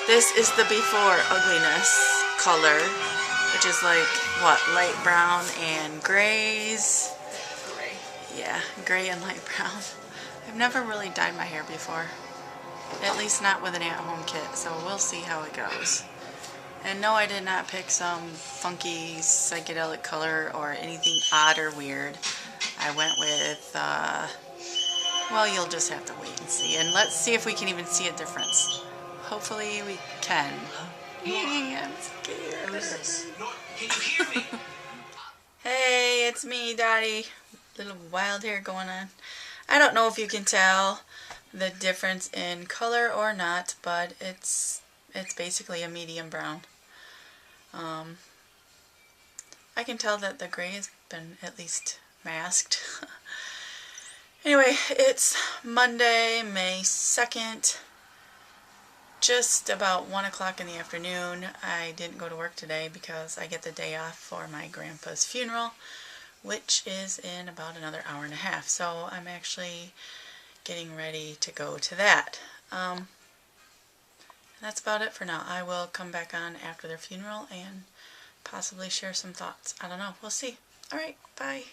This is the before ugliness color, which is like, what, light brown and grays? Gray. Yeah, gray and light brown. I've never really dyed my hair before. At least not with an at-home kit, so we'll see how it goes. And no, I did not pick some funky psychedelic color or anything odd or weird. I went with, well, you'll just have to wait and see. And let's see if we can even see a difference. Hopefully we can. I'm scared. Hey, it's me, Dottie. Little wild hair going on. I don't know if you can tell the difference in color or not, but it's basically a medium brown. I can tell that the gray has been at least masked. Anyway, it's Monday, May 2nd, just about 1 o'clock in the afternoon. I didn't go to work today because I get the day off for my grandpa's funeral, which is in about another hour and a half. So I'm actually getting ready to go to that. That's about it for now. I will come back on after their funeral and possibly share some thoughts. I don't know. We'll see. Alright, bye.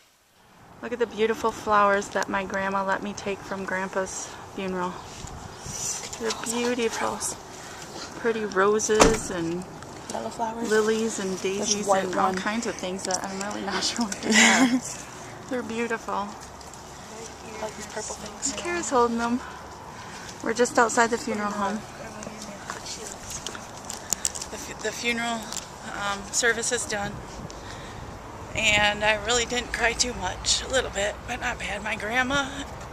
Look at the beautiful flowers that my grandma let me take from Grandpa's funeral. They're beautiful. Pretty roses and lilies and daisies and all kinds of things that I'm really not sure what they are. They're beautiful. I like these purple things. Kara's holding them. We're just outside the funeral home. The funeral service is done, and I really didn't cry too much. A little bit, but not bad. My grandma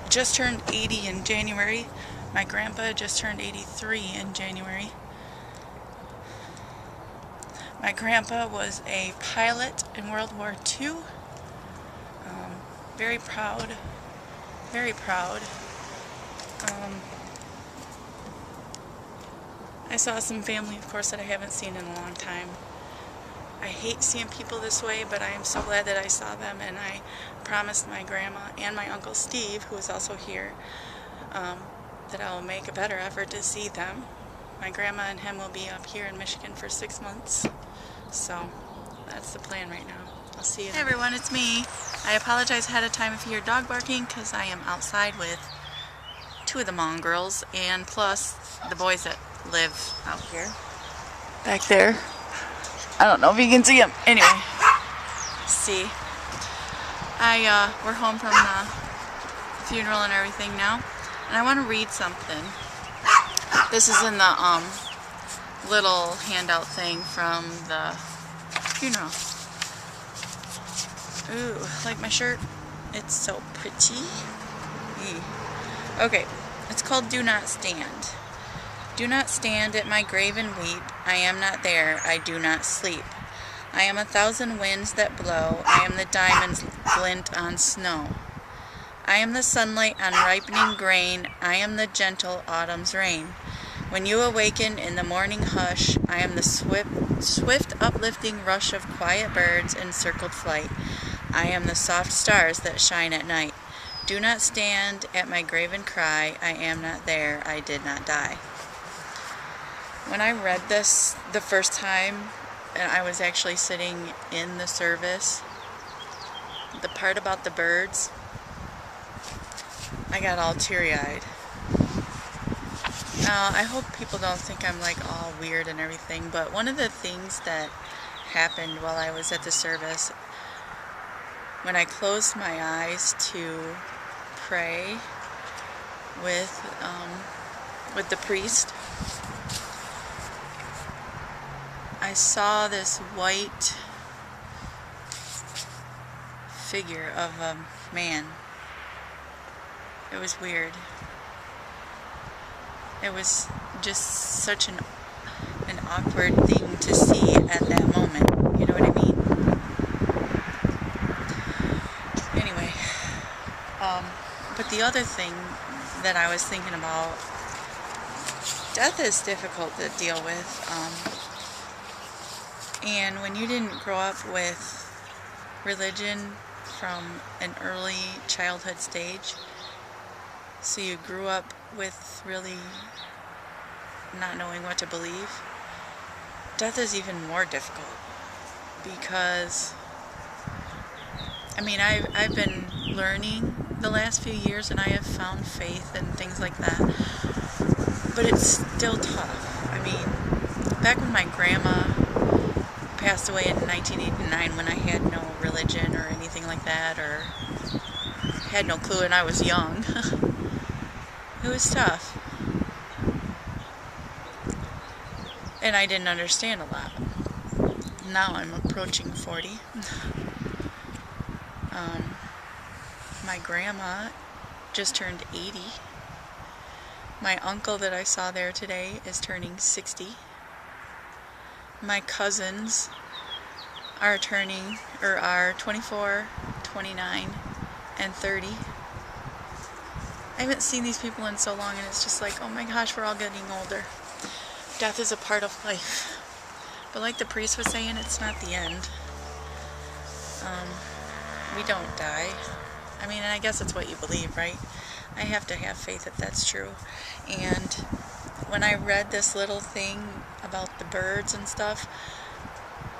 just turned 80 in January. My grandpa just turned 83 in January. My grandpa was a pilot in World War II. Very proud. Very proud. I saw some family, of course, that I haven't seen in a long time. I hate seeing people this way, but I am so glad that I saw them, and I promised my grandma and my Uncle Steve, who is also here, that I will make a better effort to see them. My grandma and him will be up here in Michigan for 6 months, so that's the plan right now. I'll see you. Hey everyone, it's me. I apologize ahead of time if you hear dog barking, because I am outside with 2 of the mongrels, and plus the boys that live out here. Back there. I don't know if you can see them. Anyway, see. We're home from the funeral and everything now, and I want to read something. This is in the little handout thing from the funeral. Ooh, like my shirt? It's so pretty. Okay, it's called Do Not Stand. Do not stand at my grave and weep. I am not there. I do not sleep. I am 1,000 winds that blow. I am the diamonds glint on snow. I am the sunlight on ripening grain. I am the gentle autumn's rain. When you awaken in the morning hush, I am the swift uplifting rush of quiet birds in circled flight. I am the soft stars that shine at night. Do not stand at my grave and cry. I am not there. I did not die. When I read this the first time, and I was actually sitting in the service, the part about the birds, I got all teary-eyed. Now, I hope people don't think I'm like all weird and everything, but one of the things that happened while I was at the service, when I closed my eyes to pray with the priest, I saw this white figure of a man. It was weird. It was just such an awkward thing to see at that moment. You know what I mean? Anyway, but the other thing that I was thinking about, death is difficult to deal with. And when you didn't grow up with religion from an early childhood stage, so you grew up with really not knowing what to believe. Death is even more difficult because, I mean, I've been learning the last few years, and I have found faith and things like that, but it's still tough. I mean, back when my grandma passed away in 1989, when I had no religion or anything like that, or had no clue, and I was young, it was tough. And I didn't understand a lot. Now I'm approaching 40. My grandma just turned 80. My uncle that I saw there today is turning 60. My cousins are turning, or are 24, 29, and 30. I haven't seen these people in so long, and it's just like, oh my gosh, we're all getting older. Death is a part of life. But like the priest was saying, it's not the end. We don't die. I mean, and I guess it's what you believe, right? I have to have faith that that's true. And when I read this little thing about the birds and stuff,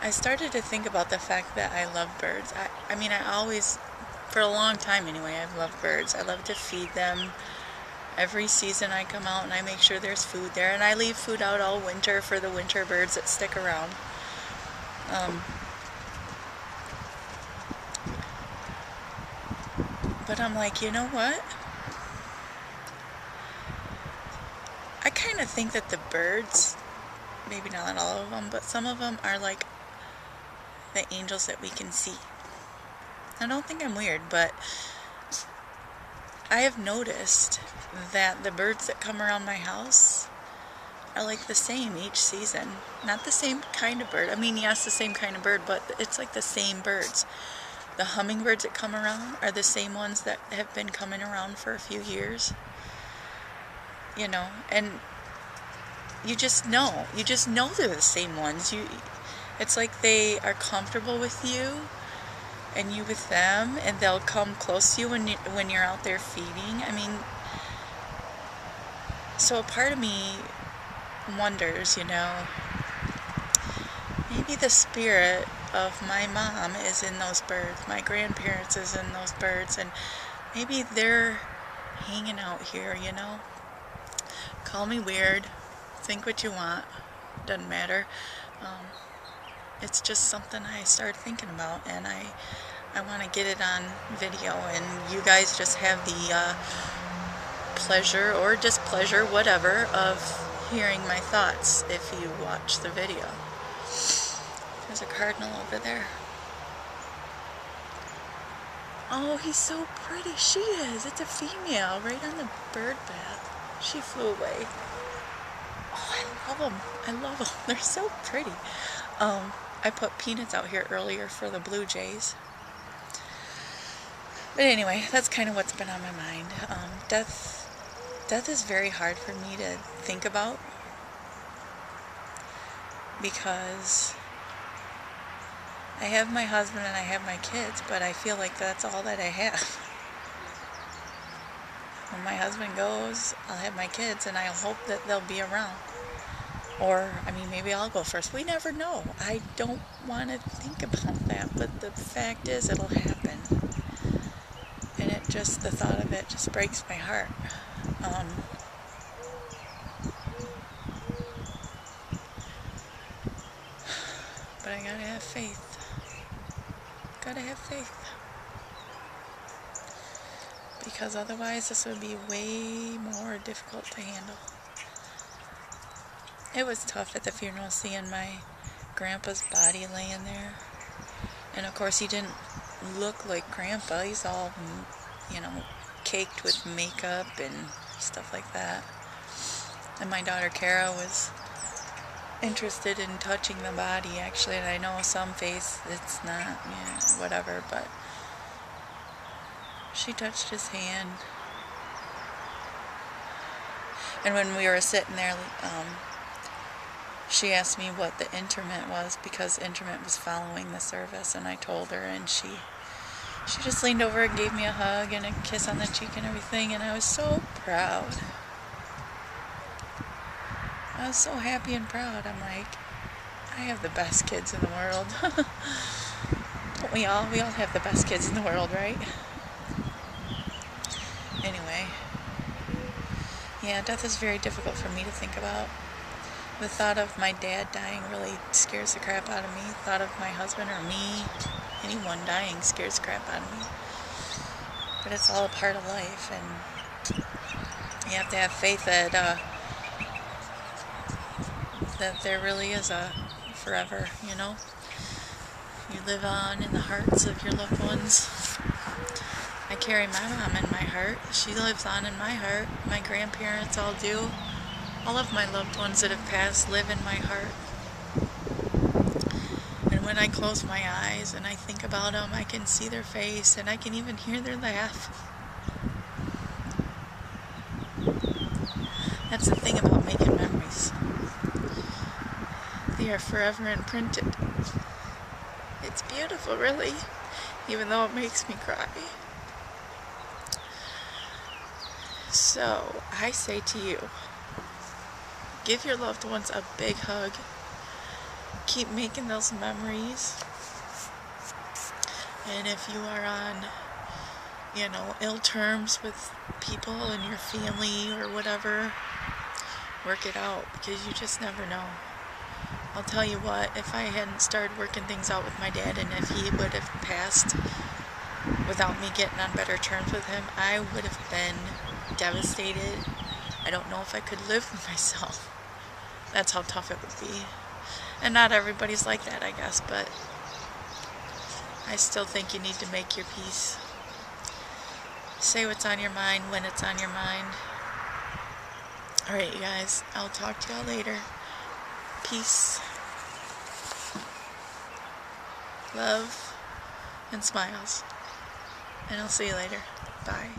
I started to think about the fact that I love birds. I mean, I always, for a long time anyway, I've loved birds. I love to feed them. Every season I come out and I make sure there's food there, and I leave food out all winter for the winter birds that stick around. But I'm like, you know what? I kind of think that the birds, maybe not all of them, but some of them are like the angels that we can see. I don't think I'm weird, but I have noticed that the birds that come around my house are like the same each season. Not the same kind of bird. I mean, yes, the same kind of bird, but it's like the same birds. The hummingbirds that come around are the same ones that have been coming around for a few years. You know, and you just know they're the same ones. It's like they are comfortable with you, and you with them, and they'll come close to you when you're out there feeding. I mean, so a part of me wonders, you know, maybe the spirit of my mom is in those birds, my grandparents is in those birds, and maybe they're hanging out here, you know. Call me weird, think what you want, doesn't matter. It's just something I started thinking about, and I want to get it on video, and you guys just have the pleasure or displeasure, whatever, of hearing my thoughts if you watch the video. There's a cardinal over there. Oh, he's so pretty. She is. It's a female right on the bird bath. She flew away. Oh, I love them. I love them. They're so pretty. I put peanuts out here earlier for the blue jays. But anyway, that's kind of what's been on my mind. Death is very hard for me to think about because I have my husband and I have my kids, but I feel like that's all that I have. When my husband goes, I'll have my kids, and I'll hope that they'll be around. Or, I mean, maybe I'll go first. We never know. I don't want to think about that, but the fact is it'll happen. And the thought of it just breaks my heart. But I gotta have faith. Gotta have faith. Because otherwise this would be way more difficult to handle. It was tough at the funeral seeing my grandpa's body laying there. And of course he didn't look like grandpa. He's all, you know, caked with makeup and stuff like that. And my daughter Kara was interested in touching the body, actually, and I know some face it's not, you know, whatever, but she touched his hand. And when we were sitting there, she asked me what the interment was, because interment was following the service, and I told her, and she just leaned over and gave me a hug and a kiss on the cheek and everything, and I was so proud. I was so happy and proud. I'm like, I have the best kids in the world. Don't we all? We all have the best kids in the world, right? Anyway, yeah, death is very difficult for me to think about. The thought of my dad dying really scares the crap out of me. The thought of my husband or me, anyone dying, scares the crap out of me. But it's all a part of life, and you have to have faith that that there really is a forever, you know? You live on in the hearts of your loved ones. I carry my mom in my heart. She lives on in my heart. My grandparents all do. All of my loved ones that have passed live in my heart. And when I close my eyes and I think about them, I can see their face and I can even hear their laugh. That's the thing about making memories. They are forever imprinted. It's beautiful, really, even though it makes me cry. So, I say to you, give your loved ones a big hug. Keep making those memories. And if you are on, ill terms with people in your family or whatever, work it out, because you just never know. I'll tell you what, if I hadn't started working things out with my dad, and if he would have passed without me getting on better terms with him, I would have been devastated. I don't know if I could live with myself. That's how tough it would be. And not everybody's like that, I guess, but I still think you need to make your peace. Say what's on your mind when it's on your mind. Alright, you guys, I'll talk to y'all later. Peace, love, and smiles. And I'll see you later. Bye.